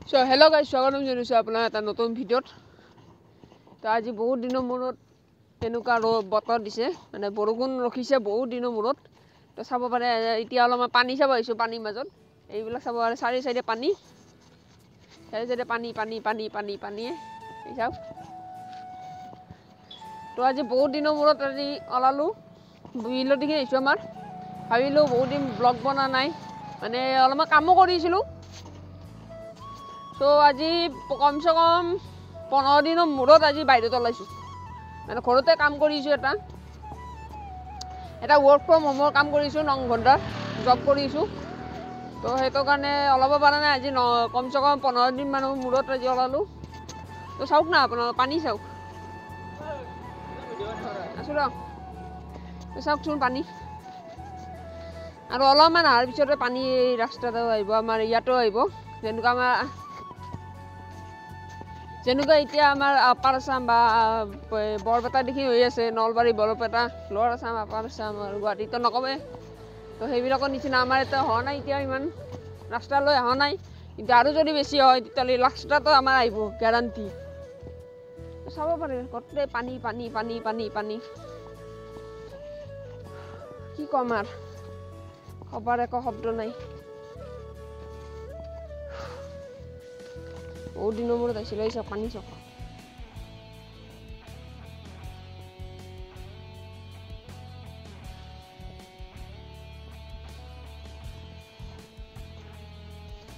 So hello guys, স্বাগতম জনাইছো আপোনাৰ এটা নতুন ভিডিঅ'ত। তো আজি বহুত দিনৰ মূৰত এনেকুৱা বতৰ দিছে, মানে বৰষুণ ৰখিছে বহুত দিনৰ মূৰত। তো চাব পাৰে এতিয়া অলপমান পানী চাব আহিছোঁ, পানীৰ মাজত এইবিলাক চাব পাৰে, চাৰি চাইডে পানী, চাৰি চাইডে পানী পানী পানী পানী পানীয়ে এই চাওক। তো আজি বহুত দিনৰ মূৰত আজি ওলালোঁ, বিলৰ দিকে আহিছোঁ। আমাৰ ভাবিলোঁ বহুত দিন ব্লগ বনোৱা নাই, মানে অলপমান কামো কৰিছিলোঁ। তো আজি কমচে কম 15 দিনৰ মূৰত আজি বাহিৰত ওলাইছোঁ, মানে ঘৰতে কাম কৰিছোঁ। এটা ৱৰ্ক ফ্ৰম হোমৰ কাম কৰিছোঁ, 9 ঘণ্টাৰ জব কৰিছোঁ। তো সেইটো কাৰণে ওলাব পৰা নাই আজি, কমচে কম 15 দিন মানৰ মূৰত আজি ওলালোঁ। তো চাওক না আপোনাৰ পানী চাওক, আছোঁ ৰ, তো চাওকচোন পানী। আৰু অলপমান অহাৰ পিছতে পানী ৰাস্তাতেও আহিব, আমাৰ ইয়াতো আহিব। যেনেকুৱা এতিয়া আমাৰ আপাৰ আছাম বা বৰপেটা দেখি হৈ আছে, নলবাৰী, বৰপেটা, লোৱাৰ আছাম, আপাৰ আছাম আৰু গুৱাহাটীতো নকমেই। তো সেইবিলাকৰ নিচিনা আমাৰ এতিয়া হোৱা নাই, এতিয়া ইমান ৰাস্তালৈ অহা নাই। কিন্তু আৰু যদি বেছি হয় তেতিয়াহ'লে ৰাস্তাটো আমাৰ আহিব গেৰাণ্টি। চাব পাৰে গোটেই পানী পানী পানী পানী পানী, কি ক'ম আৰু, ক'বাৰ একো শব্দ নাই। বহুত দিনৰ মূৰত আহিছিলোঁ, এই চাওক পানী চাওক।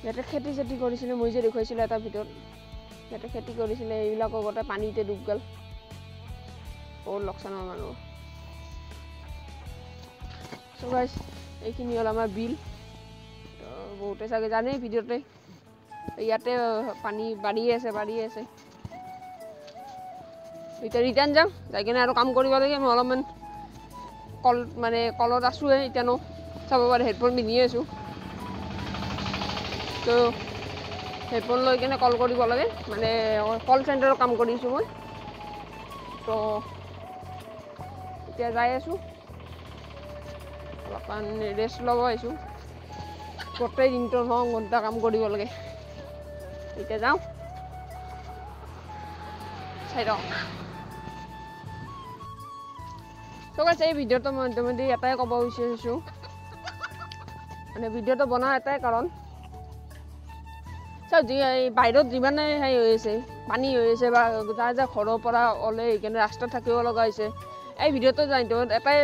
ইয়াতে খেতি চেতি কৰিছিলে, মই যে দেখুৱাইছিলোঁ এটা ভিতৰত, ইয়াতে খেতি কৰিছিলে, এইবিলাকৰ গোটেই পানীতে ডুব গ'ল। বহুত লোকচান হয় মানুহ। চ' গাইছ, এইখিনি হ'ল আমাৰ বিল। তো বহুতে চাগে জানেই ভিডিঅ'তে, ইয়াতে পানী বাঢ়ি আছে। এতিয়া ৰিটাৰ্ণ যাম, যাই কিনে আৰু কাম কৰিব লাগে। মই অলপমান কলত আছোঁহে এতিয়া চাব পাৰে, হেডফোন পিন্ধিয়ে আছোঁ। তো হেডফোন লৈ কিনে কল কৰিব লাগে, মানে কল চেণ্টাৰৰ কাম কৰিছোঁ মই। তো এতিয়া যাই আছোঁ, অলপমান ৰেষ্ট ল'ব আহিছোঁ। গোটেই দিনটো 9 ঘণ্টা কাম কৰিব লাগে। এতিয়া যাওঁ, চাই লওঁ। চ' গাইছ, এই ভিডিঅ'টো মই এটাই ক'ব বিচাৰিছোঁ, মানে ভিডিঅ'টো বনোৱাৰ এটাই কাৰণ, চাওক বাহিৰত যিমানে হেৰি হৈ আছে, পানী হৈ আছে, বা যাৰ ঘৰৰ পৰা ওলাই সেইকাৰণে ৰাস্তাত থাকিব লগা হৈছে, এই ভিডিঅ'টো এটাই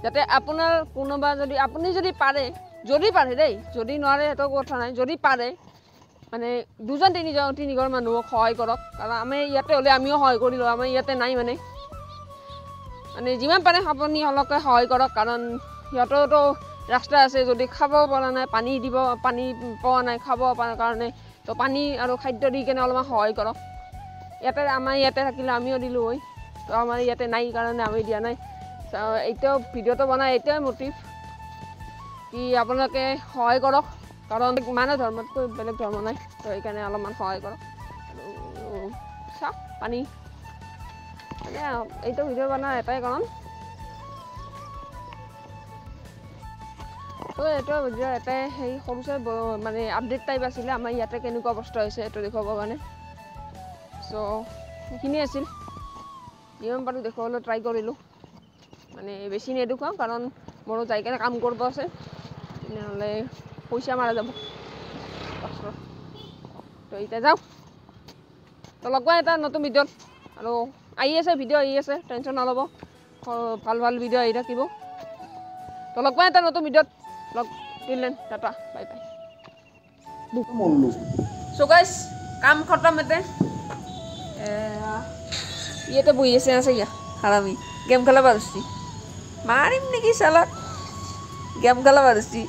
যাতে আপোনাৰ কোনোবা যদি আপুনি যদি পাৰে দেই, যদি নোৱাৰে সেইটো কথা নাই, যদি পাৰে মানে 2-3 ঘৰ মানুহক সহায় কৰক। কাৰণ আমি ইয়াতে হ'লে আমিও সহায় কৰিলোঁ, আমাৰ ইয়াতে নাই মানে যিমান পাৰে আপুনি অলপকৈ সহায় কৰক। কাৰণ সিহঁতৰতো ৰাস্তা আছে, যদি খাব পৰা নাই, পানী পোৱা নাই খাব কাৰণে, তো পানী আৰু খাদ্য দি কেনে অলপমান সহায় কৰক। আমাৰ ইয়াতে থাকিলে আমিও দিলোঁ হয়, তো আমাৰ ইয়াতে নাই কাৰণে আমি দিয়া নাই। এতিয়াও ভিডিঅ'টো বনাই এতিয়াই মটিভ কি আপোনালোকে সহায় কৰক, কাৰণ মানুহ ধৰ্মতকৈ বেলেগ ধৰ্ম নাই, তো সেইকাৰণে অলপমান সহায় কৰক। আৰু চাওক পানী, মানে এইটো ভিডিঅ' বনোৱাৰ এটাই কাৰণ। তো এইটো ভিডিঅ' এটাই সেই সৰু চাই মানে আপডেট টাইপ আছিলে, আমাৰ ইয়াতে কেনেকুৱা অৱস্থা হৈছে এইটো দেখুৱাবৰ কাৰণে। চ' সেইখিনিয়ে আছিল, যিমান পাৰোঁ দেখুৱাবলৈ ট্ৰাই কৰিলোঁ। মানে বেছি নেদেখুৱাওঁ, কাৰণ মোৰো যাই কিনে কাম কৰিব আছে, তেনেহ'লে পইচা মাৰা যাব কষ্ট। তো এতিয়া যাওঁ, তো লগ পাম এটা নতুন ভিডিঅ'ত। আৰু ভিডিঅ' আহি আছে, টেনশ্যন নল'ব, ভাল ভিডিঅ' আহি থাকিব। তো লগ পাম এটা নতুন ভিডিঅ'ত, টাটা, বাই বাই। চ' গাইছ, কাম খতম। ইয়াতে বহি আছে হাৰামি, গেম খেলা পাৰছি, মাৰিম নেকি চালাক, গেম খেলা পাৰছি,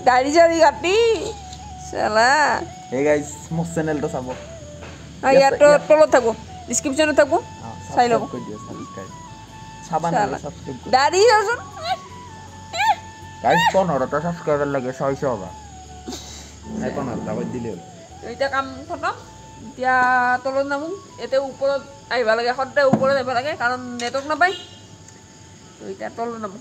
দাড়ি চাড়ি কাটি চালা। Hey guys, মোৰ চেনেলটো চাব, ইয়াতো তলত থাকো, ডিছক্ৰিপশ্যনত থাকো, চাই ল'ব। দাড়ি চাচোন গাইজ 15টা ছাবস্ক্ৰাইবাৰ লাগে, 600 হ'বা, 15টা কৰি দিলে হ'ল। এতিয়া কাম খতম, এতিয়া তলত নামো, এতিয়া ওপৰত আহিব লাগে, সদায় ওপৰত আহিব লাগে, কাৰণ নেটৱৰ্ক নাপায়। এতিয়া তলত নামো।